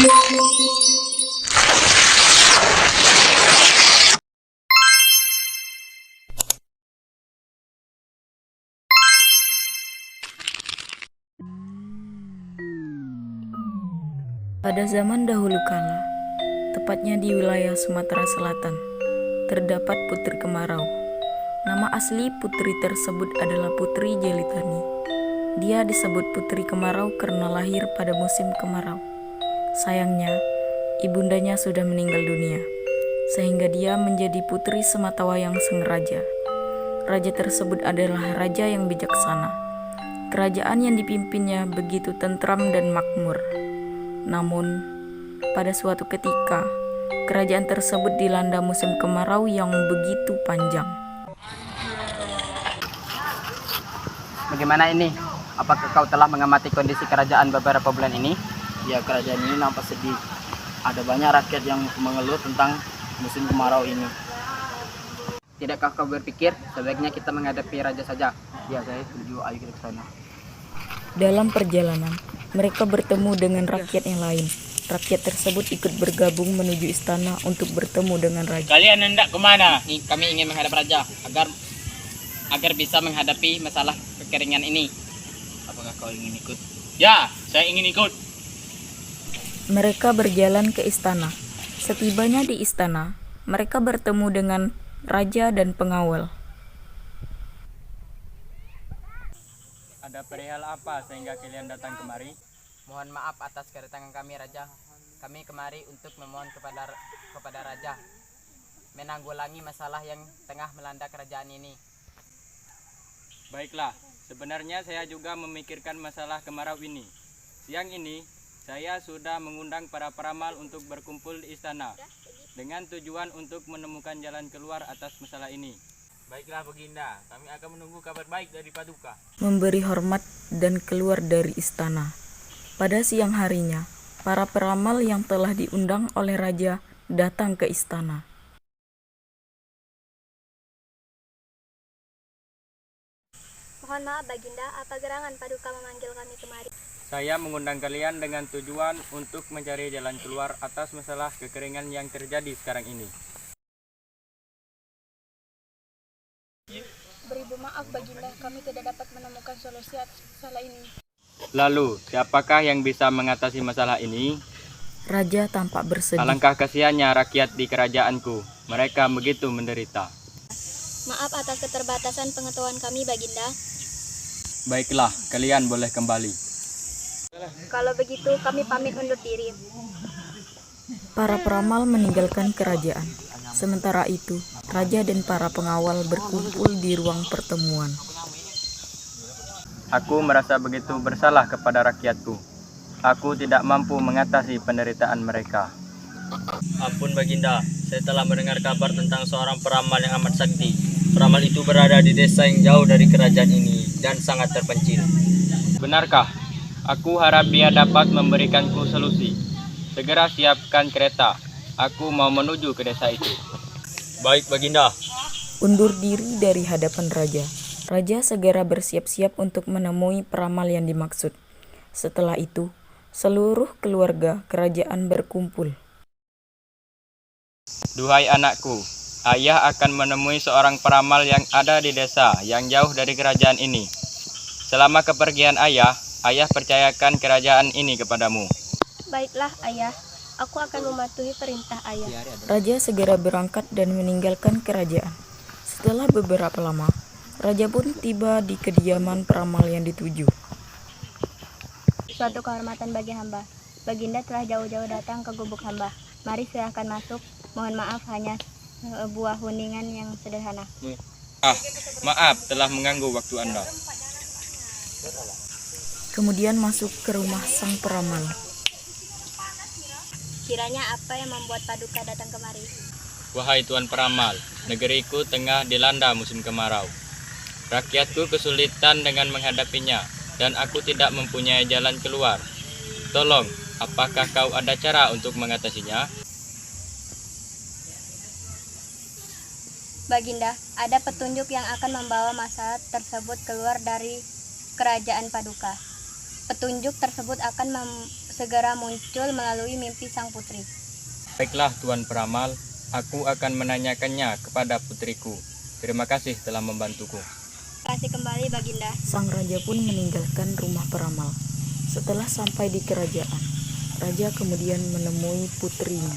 Pada zaman dahulu kala, tepatnya di wilayah Sumatera Selatan, terdapat Putri Kemarau. Nama asli putri tersebut adalah Putri Jelitani. Dia disebut Putri Kemarau karena lahir pada musim kemarau. Sayangnya, ibundanya sudah meninggal dunia, sehingga dia menjadi putri sematawayang sang raja. Raja tersebut adalah raja yang bijaksana. Kerajaan yang dipimpinnya begitu tentram dan makmur. Namun, pada suatu ketika, kerajaan tersebut dilanda musim kemarau yang begitu panjang. Bagaimana ini? Apakah kau telah mengamati kondisi kerajaan beberapa bulan ini? Ya, kerajaan ini nampak sedih. Ada banyak rakyat yang mengeluh tentang musim kemarau ini. Tidakkah kau berpikir sebaiknya kita menghadapi raja saja? Ya, saya setuju. Ayo kita ke sana. Dalam perjalanan, mereka bertemu dengan rakyat yang lain. Rakyat tersebut ikut bergabung menuju istana untuk bertemu dengan raja. Kalian hendak kemana? Kami ingin menghadap raja agar bisa menghadapi masalah kekeringan ini. Apakah kau ingin ikut? Ya, saya ingin ikut. Mereka berjalan ke istana. Setibanya di istana, mereka bertemu dengan raja dan pengawal. Ada perihal apa sehingga kalian datang kemari? Mohon maaf atas kedatangan kami, Raja. Kami kemari untuk memohon kepada Raja menanggulangi masalah yang tengah melanda kerajaan ini. Baiklah, sebenarnya saya juga memikirkan masalah kemarau ini. Siang ini, saya sudah mengundang para peramal untuk berkumpul di istana dengan tujuan untuk menemukan jalan keluar atas masalah ini. Baiklah, Baginda. Kami akan menunggu kabar baik dari Paduka. Memberi hormat dan keluar dari istana. Pada siang harinya, para peramal yang telah diundang oleh raja datang ke istana. Mohon maaf Baginda, apa gerangan Paduka memanggil kami kemari? Saya mengundang kalian dengan tujuan untuk mencari jalan keluar atas masalah kekeringan yang terjadi sekarang ini. Beribu maaf Baginda, kami tidak dapat menemukan solusi atas masalah ini. Lalu, siapakah yang bisa mengatasi masalah ini? Raja tampak bersedih. Alangkah kasihannya rakyat di kerajaanku. Mereka begitu menderita. Maaf atas keterbatasan pengetahuan kami Baginda. Baiklah, kalian boleh kembali. Kalau begitu kami pamit undur diri. Para peramal meninggalkan kerajaan. Sementara itu, raja dan para pengawal berkumpul di ruang pertemuan. Aku merasa begitu bersalah kepada rakyatku. Aku tidak mampu mengatasi penderitaan mereka. Ampun Baginda, saya telah mendengar kabar tentang seorang peramal yang amat sakti. Peramal itu berada di desa yang jauh dari kerajaan ini dan sangat terpencil. Benarkah? Aku harap dia dapat memberikanku solusi. Segera siapkan kereta. Aku mau menuju ke desa itu. Baik Baginda. Undur diri dari hadapan raja. Raja segera bersiap-siap untuk menemui peramal yang dimaksud. Setelah itu, seluruh keluarga kerajaan berkumpul. Duhai anakku, ayah akan menemui seorang peramal yang ada di desa yang jauh dari kerajaan ini. Selama kepergian ayah percayakan kerajaan ini kepadamu. Baiklah Ayah, aku akan mematuhi perintah Ayah. Raja segera berangkat dan meninggalkan kerajaan. Setelah beberapa lama, raja pun tiba di kediaman peramal yang dituju. Suatu kehormatan bagi hamba. Baginda telah jauh-jauh datang ke gubuk hamba. Mari silahkan masuk. Mohon maaf hanya sebuah huningan yang sederhana. Maaf telah mengganggu waktu Anda. Kemudian masuk ke rumah sang peramal. Kiranya apa yang membuat Paduka datang kemari? Wahai Tuan Peramal, negeriku tengah dilanda musim kemarau. Rakyatku kesulitan dengan menghadapinya, dan aku tidak mempunyai jalan keluar. Tolong, apakah kau ada cara untuk mengatasinya? Baginda, ada petunjuk yang akan membawa masalah tersebut keluar dari kerajaan Paduka. Petunjuk tersebut akan segera muncul melalui mimpi sang putri. Baiklah Tuan Peramal, aku akan menanyakannya kepada putriku. Terima kasih telah membantuku. Kasih kembali Baginda. Sang raja pun meninggalkan rumah peramal. Setelah sampai di kerajaan, raja kemudian menemui putrinya.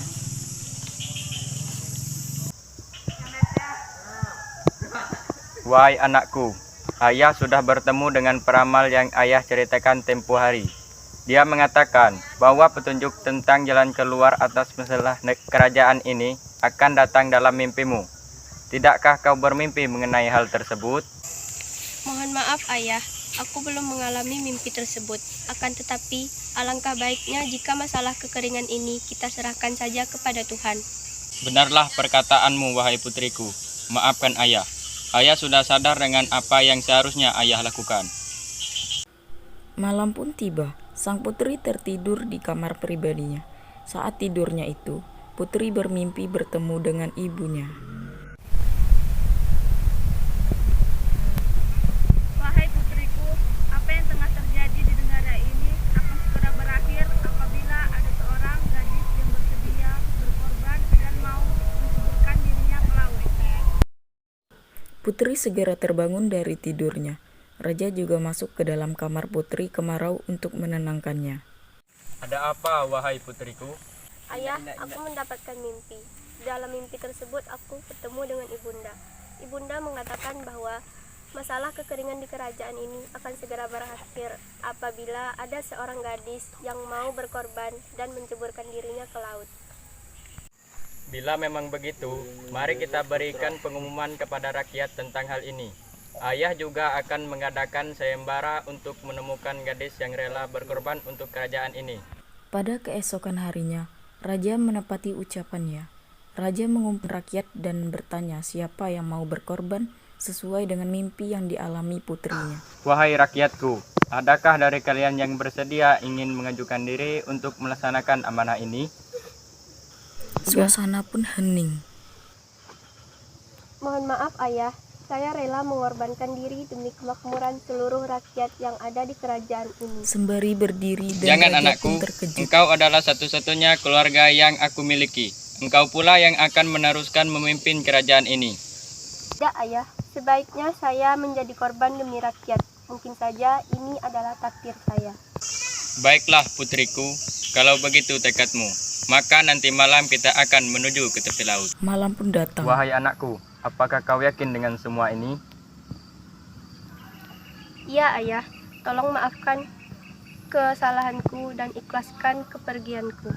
Wahai anakku, ayah sudah bertemu dengan peramal yang ayah ceritakan tempo hari. Dia mengatakan bahwa petunjuk tentang jalan keluar atas masalah kerajaan ini akan datang dalam mimpimu. Tidakkah kau bermimpi mengenai hal tersebut? Mohon maaf ayah, aku belum mengalami mimpi tersebut. Akan tetapi, alangkah baiknya jika masalah kekeringan ini kita serahkan saja kepada Tuhan. Benarlah perkataanmu wahai putriku. Maafkan ayah. Ayah sudah sadar dengan apa yang seharusnya ayah lakukan. Malam pun tiba, sang putri tertidur di kamar pribadinya. Saat tidurnya itu, putri bermimpi bertemu dengan ibunya. Wahai putriku, apa yang tengah terjadi di negara ini akan segera berakhir apabila ada seorang gadis yang bersedia berkorban dan mau menceburkan dirinya ke laut. Putri segera terbangun dari tidurnya. Raja juga masuk ke dalam kamar putri kemarau untuk menenangkannya. Ada apa wahai putriku? Ayah, aku mendapatkan mimpi. Di dalam mimpi tersebut aku bertemu dengan ibunda. Ibunda mengatakan bahwa masalah kekeringan di kerajaan ini akan segera berakhir apabila ada seorang gadis yang mau berkorban dan menceburkan dirinya ke laut. Bila memang begitu, mari kita berikan pengumuman kepada rakyat tentang hal ini. Ayah juga akan mengadakan sayembara untuk menemukan gadis yang rela berkorban untuk kerajaan ini. Pada keesokan harinya, raja menepati ucapannya. Raja mengumpulkan rakyat dan bertanya siapa yang mau berkorban sesuai dengan mimpi yang dialami putrinya. Wahai rakyatku, adakah dari kalian yang bersedia ingin mengajukan diri untuk melaksanakan amanah ini? Suasana pun hening. Mohon maaf ayah, saya rela mengorbankan diri demi kemakmuran seluruh rakyat yang ada di kerajaan ini. Sembari berdiri dan Jangan raja anakku, pun terkejut. engkau adalah satu-satunya keluarga yang aku miliki. Engkau pula yang akan meneruskan memimpin kerajaan ini. Tidak ayah, sebaiknya saya menjadi korban demi rakyat. Mungkin saja ini adalah takdir saya. Baiklah putriku, kalau begitu tekadmu, maka nanti malam kita akan menuju ke tepi laut. Malam pun datang. Wahai anakku, apakah kau yakin dengan semua ini? Iya ayah, tolong maafkan kesalahanku dan ikhlaskan kepergianku.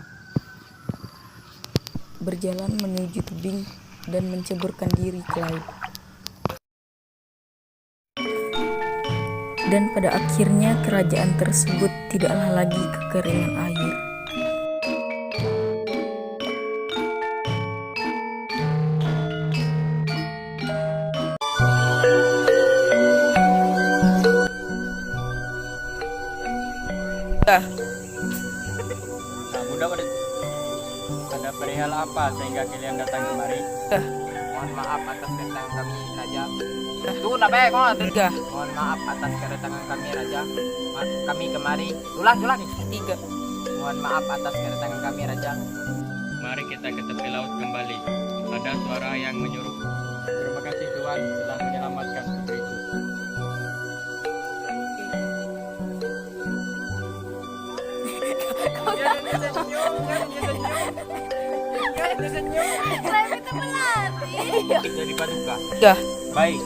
Berjalan menuju tebing dan menceburkan diri ke laut. Dan pada akhirnya kerajaan tersebut tidaklah lagi kekeringan air. Bunda, ada perihal apa sehingga kalian datang kemari? Mohon maaf atas kedatangan kami, Raja. Tunggu nak baik, Mohon maaf atas kedatangan kami, Raja. Kami kemari. Ulang. Mohon maaf atas kedatangan kami, Raja. Mari kita ke tepi laut kembali. Ada suara yang menyuruh. Terima kasih Tuhan telah menyelamatkan putriku. Jadi paduka. Baik.